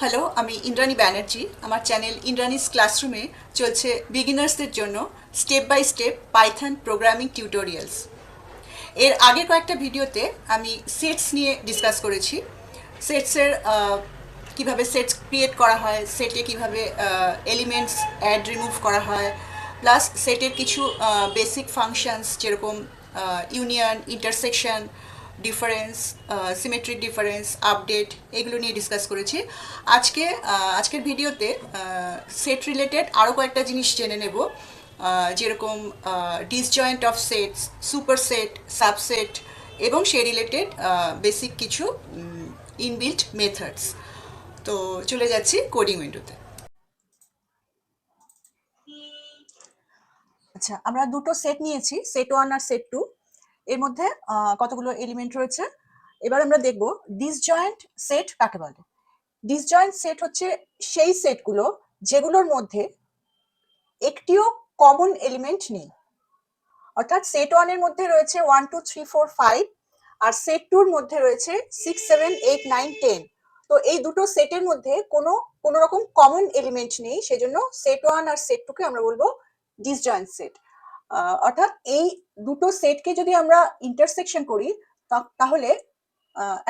Hello, আমি ইন্দ্রাণী ব্যানার্জি। আমার channel Indrani's ক্লাসরুমে চলছে বিগিনার্সদের জন্য step by step Python programming tutorials. এর আগের কয়েকটা ভিডিওতে আমি সেটস নিয়ে ডিসকাস করেছি। সেটসের কীভাবে সেটস ক্রিয়েট করা হয়, সেটে কীভাবে এলিমেন্টস অ্যাড রিমুভ করা হয়, প্লাস সেটের কিছু বেসিক ফাংশনস যেরকম union, intersection, difference, symmetric difference, update, এগুলো নিয়ে ডিসকাস করেছি। আজকের ভিডিওতে সেট রিলেটেড আরও কয়েকটা জিনিস জেনে নেব, যেরকম disjoint of sets, super set, subset এবং সে রিলেটেড বেসিক কিছু ইনবিল্ট মেথডস। তো চলে যাচ্ছি কোডিং উইন্ডোতে। আচ্ছা, আমরা দুটো সেট নিয়েছি, সেট 1 আর সেট 2। এর মধ্যে কতগুলো এলিমেন্ট রয়েছে। এবার আমরা দেখব ডিসজয়েন্ট সেট কাকে বলে। ডিসজয়েন্ট সেট হচ্ছে সেই সেটগুলো যেগুলোর মধ্যে একটিও কমন এলিমেন্ট নেই। অর্থাৎ সেট 1 এর মধ্যে রয়েছে 1 2 3 4 5 আর সেট 2 এর মধ্যে রয়েছে 6 7 8 9 10। তো এই দুটো সেটের মধ্যে কোনো রকম কমন এলিমেন্ট নেই, সেজন্য সেট 1 আর সেট 2 কে আমরা বলবো ডিসজয়েন্ট সেট। অর্থাৎ এই দুটো সেটকে যদি আমরা ইন্টারসেকশন করি তাহলে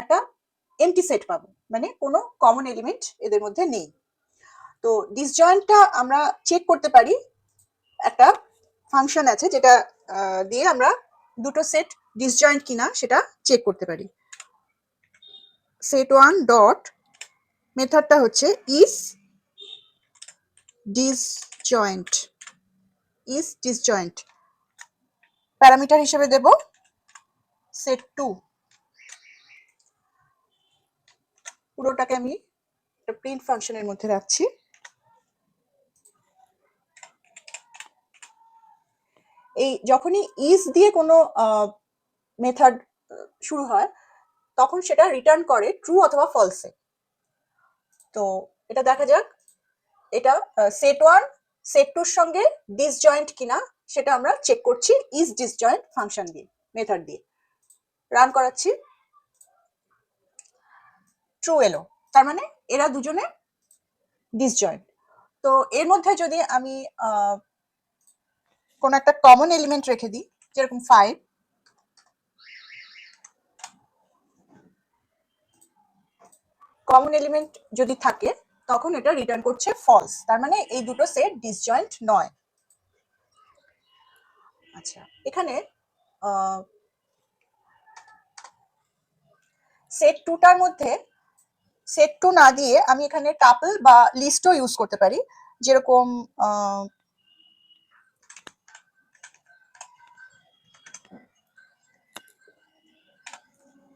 একটা এমটি সেট পাবো, মানে কোনো কমন এলিমেন্ট এদের মধ্যে নেই। তো ডিসজয়েন্টটা আমরা চেক করতে পারি, একটা ফাংশন আছে যেটা দিয়ে আমরা দুটো সেট ডিসজয়েন্ট কিনা সেটা চেক করতে পারি। সেট 1 ডট মেথডটা হচ্ছে ইজ ডিসজয়েন্ট। প্যারামিটার হিসেবে দেব সেট 2। পুরোটাকে আমি একটা প্রিন্ট ফাংশনের মধ্যে রাখছি। এই যখনই ইজ দিয়ে কোনো মেথড শুরু হয় তখন সেটা রিটার্ন করে ট্রু অথবা ফলসে। তো এটা দেখা যাক, এটা সেট 1 সেট 2 এর সঙ্গে ডিসজয়েন্ট কিনা সেটা আমরা চেক করছি ইজ ডিসজয়েন্ট ফাংশন দিয়ে, মেথড দিয়ে। রান করাচ্ছি, ট্রু এলো, তার মানে এরা দুজনে ডিসজয়েন্ট। তো এর মধ্যে যদি আমি কোন একটা কমন এলিমেন্ট রেখে দিই, যেরকম 5, কমন এলিমেন্ট যদি থাকে তখন এটা রিটার্ন করছে ফলস, তার মানে এই দুটো সেট ডিসজয়েন্ট নয়। আচ্ছা, এখানে সেট 2টার মধ্যে সেট 2 না দিয়ে আমি এখানে টাপল বা লিস্টও ইউজ করতে পারি, যেরকম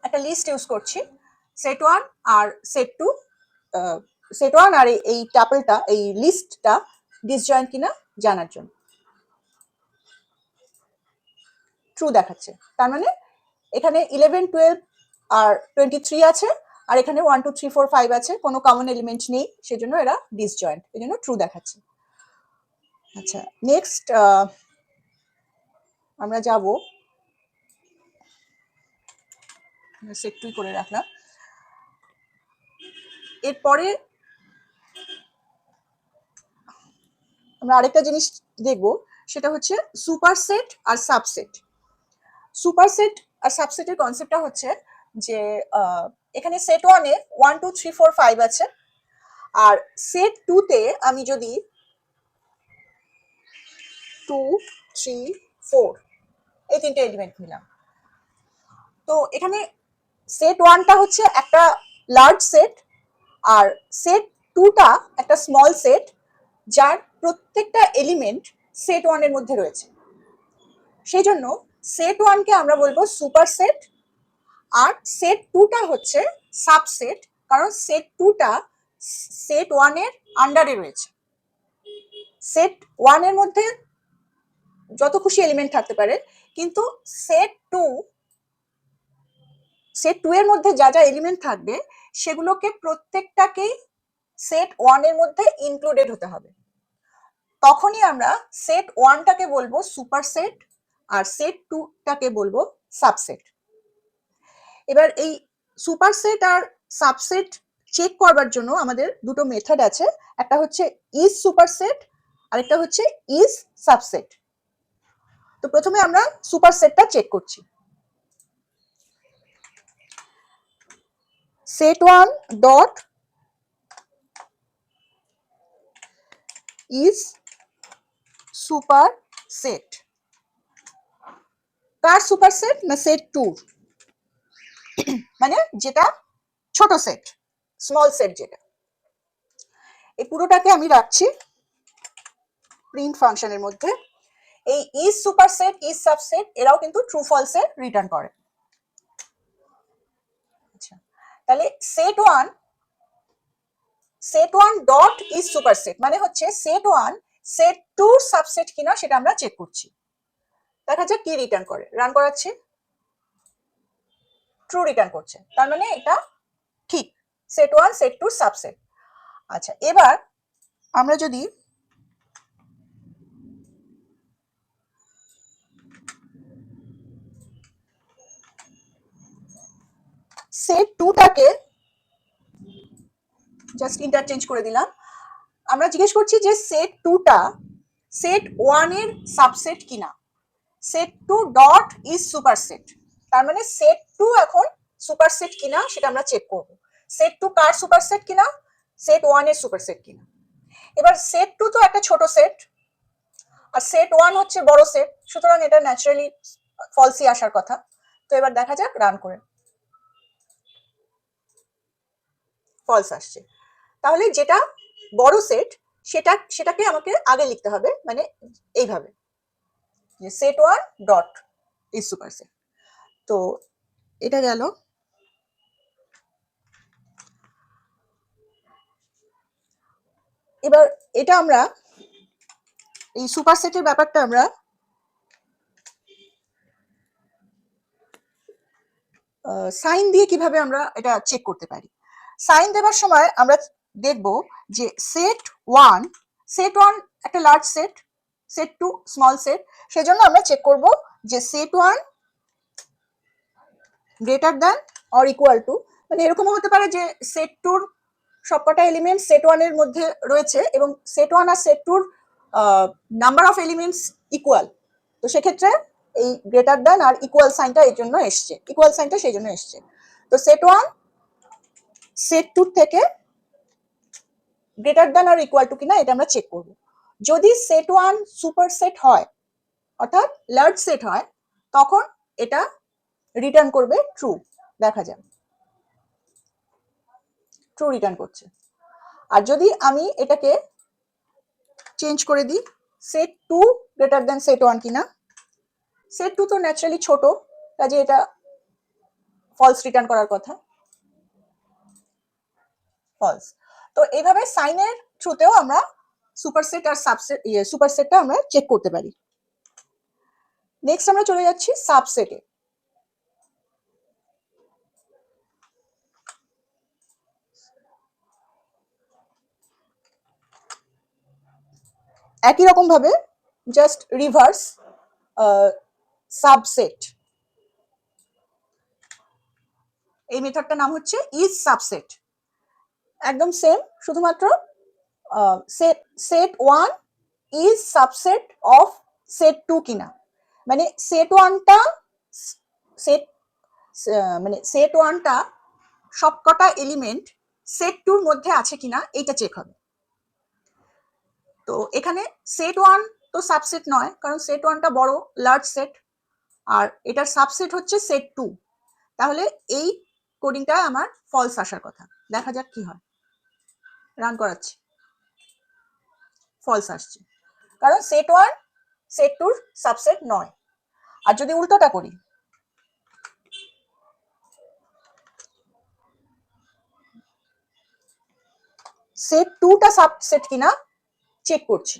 একটা লিস্ট ইউজ করছি সেট 1 আর সেট 2, সেট 1 আর এই টাপলটা, এই লিস্টটা ডিসজয়েন্ট কিনা জানার জন্য। ট্রু দেখাচ্ছে, তার মানে এখানে 11 12 আর 23 আছে, আর এখানে 1 2 3 4 5 আছে, কোনো কমন এলিমেন্ট নেই, সেজন্য এরা ডিসজয়েন্ট, এজন্য ট্রু দেখাচ্ছে। আচ্ছা, নেক্সট আমরা যাব সেট 2 করে রাখলাম। এরপরে আমরা আরেকটা জিনিস দেখব, সেটা হচ্ছে সুপারসেট আর সাবসেট। সুপারসেট আর সাবসেটের কনসেপ্টটা হচ্ছে যে এখানে সেট 1 এ 1 2 3 4 5 আছে, আর সেট 2 তে আমি যদি 2 3 4 এই তিনটে এলিমেন্ট নিলাম, তো এখানে সেট 1টা হচ্ছে একটা লার্জ সেট আর সেট 2টা একটা স্মল সেট, যার প্রত্যেকটা এলিমেন্ট সেট 1 এর মধ্যে রয়েছে। সেই জন্য সেট 1 কে আমরা বলবো সুপার সেট, আর সেট 2টা হচ্ছে সাবসেট, কারণ সেট 2টা সেট 1 এর আন্ডারে রয়েছে। সেট 1 এর মধ্যে যত খুশি এলিমেন্ট থাকতে পারে, কিন্তু সেট 2 এর মধ্যে যা যা এলিমেন্ট থাকবে সেগুলোকে প্রত্যেকটাকেই সেট 1 এর মধ্যে ইনক্লুডেড হতে হবে। তখনই আমরা সেট 1টাকে বলবো সুপার সেট আর সেট 2টাকে বলবো সাবসেট। এবার এই সুপারসেট আর সাবসেট চেক করবার জন্য আমাদের দুটো মেথড আছে, একটা হচ্ছে ইজ সুপারসেট আর একটা হচ্ছে ইজ সাবসেট। তো প্রথমে আমরা সুপারসেটটা চেক করছি। set1 dot is superset. Car superset? না সেট 2, মানে যেটা ছোট সেট, স্মল সেট যেটা। এই পুরোটাকে আমি রাখছি প্রিন্ট ফাংশনের মধ্যে। এই ইজ সুপারসেট, ইজ সাবসেট এরাও কিন্তু ট্রু ফলসে রিটার্ন করে। আচ্ছা, তাহলে set1 ডট ইজ সুপারসেট মানে হচ্ছে set1 set2 সাবসেট কিনা সেটা আমরা চেক করছি। দেখা যাক কি রিটার্ন করে। রান করাচ্ছি, ট্রু রিটার্ন করছে, তার মানে এটা ঠিক, set1 set2 সাবসেট। আচ্ছা, এবার আমরা যদি set2টাকে জাস্ট ইন্টারচেঞ্জ করে দিলাম, আমরা জিজ্ঞেস করছি যে set2টা set1 এর সাবসেট কিনা। set2 ডট ইজ সুপারসেট, তার মানে set2 এখন সুপারসেট কিনা সেটা আমরা চেক করব। set2 কার সুপারসেট কিনা? set1 এর সুপারসেট কিনা। এবার set2 তো একটা ছোট সেট আর set1 হচ্ছে বড় সেট, সুতরাং এটা ন্যাচারালি ফলসই আসার কথা। তো এবার দেখা যাক, রান করে ফলস আসছে। তাহলে যেটা বড় সেট সেটাকে আমাকে আগে লিখতে হবে, মানে এইভাবে যে set1 ডট ইজ সুপারসেট। তো এটা গেল। এবার এটা আমরা এই সুপারসেটের ব্যাপারটা আমরা সাইন দিয়ে কিভাবে আমরা এটা চেক করতে পারি। সাইন দেওয়ার সময় আমরা দেখব যে set1 একটা large set, set2 small set, সেজন্য আমরা চেক করব যে set1 greater than or equal to, মানে এরকমও হতে পারে যে set2 সবকটা এলিমেন্ট set1 এর মধ্যে রয়েছে এবং set1 আর set2 number of elements equal. তো সেক্ষেত্রে এই গ্রেটার দ্যান আর ইকুয়াল সাইনটা এই জন্য এসছে, ইকুয়াল সাইনটা সেই জন্য এসছে। তো set1 set2 থেকে গ্রেটার দ্যান আর ইকুয়াল টু কিনা এটা আমরা চেক করব। যদি set1 সুপারসেট হয় অর্থাৎ লার্জ সেট হয়, তখন এটা রিটার্ন করবে ট্রু। দেখা যাক, ট্রু রিটার্ন করছে। আর যদি আমি এটাকে চেঞ্জ করে দিই set2 গ্রেটার দ্যান set1 কিনা, set2 তো ন্যাচারালি ছোট, কাজে এটা ফলস রিটার্ন করার কথা, ফলস। তো এইভাবে সাইনের থ্রুতেও আমরা সুপারসেট আর সাবসেট সুপারসেটটা আমরা চেক করতে পারি। নেক্সট আমরা চলে যাচ্ছি সাবসেটে। একই রকম ভাবে জাস্ট রিভার্স সাবসেট, এই মেথডটার নাম হচ্ছে ইজ সাবসেট। একদম সেম, শুধুমাত্র set1 is subset of set2 কিনা, মানে set1টা সেট মানে set1টা সবকটা এলিমেন্ট set2 এর মধ্যে আছে কিনা এইটা চেক হবে। তো এখানে set1 তো সাবসেট নয়, কারণ set1টা বড় লার্জ সেট আর এটার সাবসেট হচ্ছে set2, তাহলে এই কোডিংটা আমার ফলস আসার কথা। দেখা যাক কি হয়। রান করাচ্ছি, ফলস আসছে, কারণ set1 set2 সাবসেট নয়। আর যদি উল্টোটা করি, set2টা সাবসেট কিনা চেক করছি।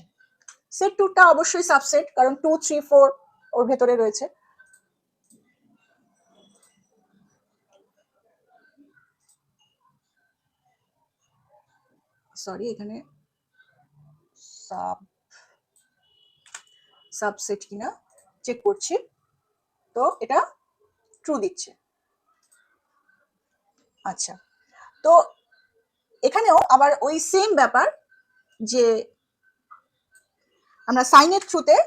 set2টা অবশ্যই সাবসেট, কারণ 2 3 4 ওর ভেতরে রয়েছে। সরি, এখানে সাবসেট কিনা চেক করছি, তো এটা ট্রু দিচ্ছে। আচ্ছা, তো এখানেও আবার ওই সেম ব্যাপার যে আমরা সাইনের থ্রুতে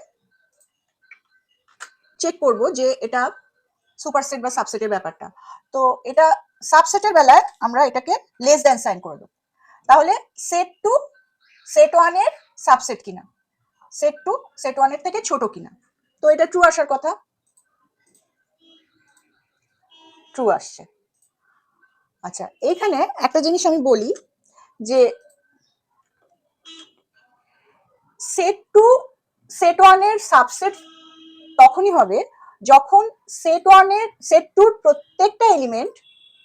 চেক করব যে এটা সুপারসেট বা সাবসেটের ব্যাপারটা। তো এটা সাবসেটের বেলায় আমরা এটাকে লেস দ্যান সাইন করে দেবো। তাহলে সেট টু সেট ওয়ানের সাবসেট কিনা, সেট টু সেট ওয়ানের থেকে ছোট কিনা। তো এটা ট্রু আসার কথা, ট্রু আসছে। আচ্ছা, এইখানে একটা জিনিস আমি বলি যে সেট টু সেট ওয়ানের সাবসেট তখনই হবে যখন সেট ওয়ানের সেট টুর প্রত্যেকটা এলিমেন্ট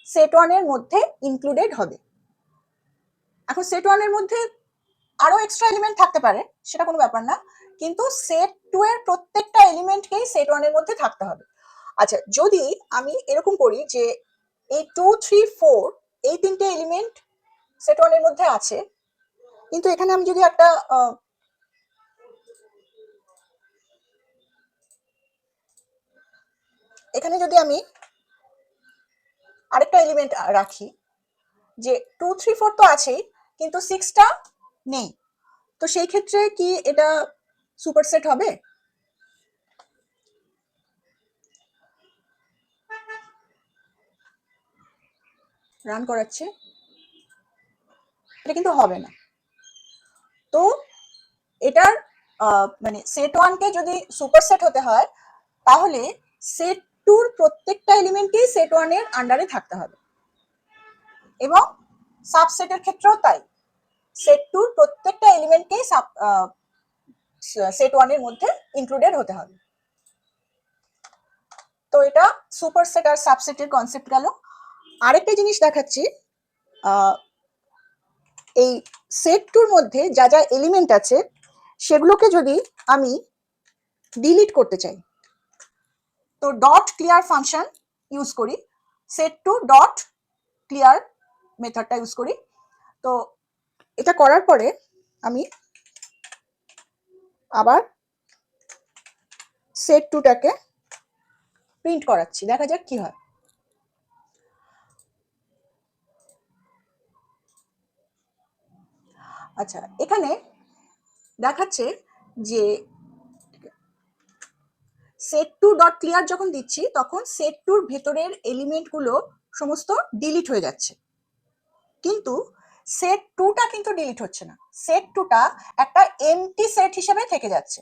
সেট ওয়ানের মধ্যে ইনক্লুডেড হবে। এখন সেট ওয়ানের মধ্যে আরো এক্সট্রা এলিমেন্ট থাকতে পারে, সেটা কোনো ব্যাপার না, কিন্তু সেট টু এর প্রত্যেকটা এলিমেন্টকেই সেট ওয়ানের মধ্যে থাকতে হবে। আচ্ছা, যদি আমি এরকম করি যে এই 2, 3, 4 এই তিনটে এলিমেন্ট সেট ওয়ানের মধ্যে আছে, কিন্তু এখানে আমি যদি একটা এখানে যদি আমি আরেকটা এলিমেন্ট রাখি যে 2, 3, 4 তো আছেই, কিন্তু 6টা নেই, তো সেই ক্ষেত্রে কি এটা সুপারসেট হবে? রান করাচ্ছে, এটা কিন্তু হবে না। তো এটার মানে সেট ওয়ানকে যদি সুপারসেট হতে হয় তাহলে সেট টুর প্রত্যেকটা এলিমেন্টকেই সেট ওয়ানের আন্ডারে থাকতে হবে, এবং সাবসেটের ক্ষেত্রেও তাই, সেট টুর প্রত্যেকটা এলিমেন্টকেই সেট ওয়ানের মধ্যে ইনক্লুডেড হতে হবে। তো এটা সুপারসেট আর সাবসেটের কনসেপ্ট গেল। আরেকটা জিনিস দেখাচ্ছি, এই সেট টুর মধ্যে যা যা এলিমেন্ট আছে সেগুলোকে যদি আমি ডিলিট করতে চাই, তো ডট ক্লিয়ার ফাংশন ইউজ করি, সেট টু ডট ক্লিয়ার মেথডটা ইউজ করি। তো এটা করার পরে আমি আবার সেট টুটাকে প্রিন্ট করাচ্ছি, দেখা যাক কি হয়। আচ্ছা, এখানে দেখাচ্ছে যে সেট টু ডট ক্লিয়ার যখন দিচ্ছি তখন সেট টুর ভেতরের এলিমেন্টগুলো সমস্ত ডিলিট হয়ে যাচ্ছে, কিন্তু সেট টুটা কিন্তু ডিলিট হচ্ছে না, সেট টুটা একটা এমটি সেট হিসেবে থেকে যাচ্ছে।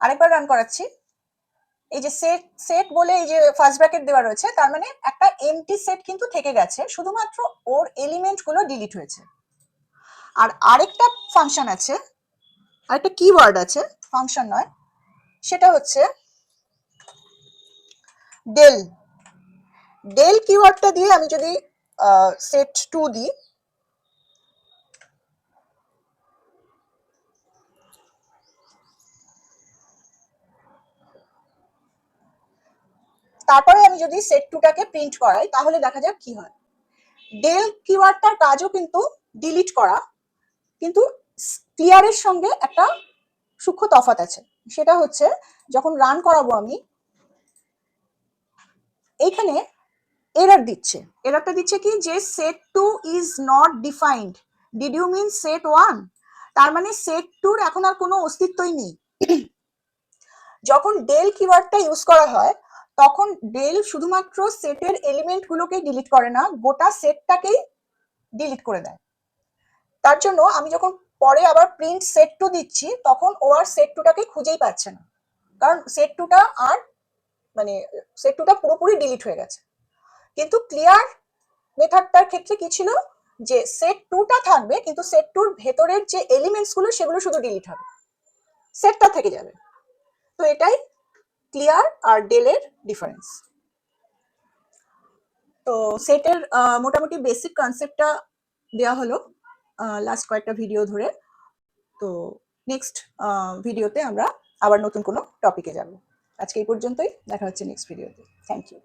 আরেকবার রান করাচ্ছি, এই যে সেট সেট বলে এই যে ফার্স্ট ব্র্যাকেট দেওয়া রয়েছে, তার মানে একটা এমটি সেট কিন্তু থেকে গেছে, শুধুমাত্র ওর এলিমেন্টগুলো ডিলিট হয়েছে। আর আরেকটা ফাংশন আছে, আরেকটা কিওয়ার্ড আছে, ফাংশন নয়, সেটা হচ্ছে ডেল। ডেল কিওয়ার্ডটা দিয়ে আমি যদি সেট টু দিই, তারপরে আমি যদি সেট টুটাকে প্রিন্ট করাই তাহলে দেখা যাক কি হয়। ডেল কিওয়ার্ডটার কাজও কিন্তু ডিলিট করা, কিন্তু ক্লিয়ারের সঙ্গে একটা সূক্ষ্ম তফাৎ আছে, সেটা হচ্ছে যখন রান করাবো আমি, এইখানে এরর দিচ্ছে। এররটা দিচ্ছে কি যে set two is not defined, did you mean set one? তার মানে সেট টুর এখন আর কোনো অস্তিত্বই নেই। যখন ডেল কিওয়ার্ডটা ইউজ করা হয় তখন ডেল শুধুমাত্র সেটের এলিমেন্ট গুলোকেই ডিলিট করে না, গোটা সেটটাকেই ডিলিট করে দেয়। তার জন্য আমি যখন পরে আবার প্রিন্ট সেট টু দিচ্ছি তখন ও আর সেট টুটাকে খুঁজেই পাচ্ছে না, কারণ সেট টুটা আর মানে সেট টুটা পুরোপুরি ডিলিট হয়ে গেছে। কিন্তু ক্লিয়ার মেথডটার ক্ষেত্রে কি ছিল যে সেট টুটা থাকবে, কিন্তু সেট টুর ভেতরের যে এলিমেন্টস গুলো সেগুলো শুধু ডিলিট হবে, সেটটা থেকে যাবে। তো এটাই ক্লিয়ার আর ডেলের ডিফারেন্স। তো সেটের মোটামুটি বেসিক কনসেপ্টটা দেওয়া হলো লাস্ট কয়েকটা ভিডিও ধরে। তো নেক্সট ভিডিওতে আমরা আবার নতুন কোনো টপিকে যাব। আজকে এই পর্যন্তই, দেখা হচ্ছে নেক্সট ভিডিওতে। Thank you.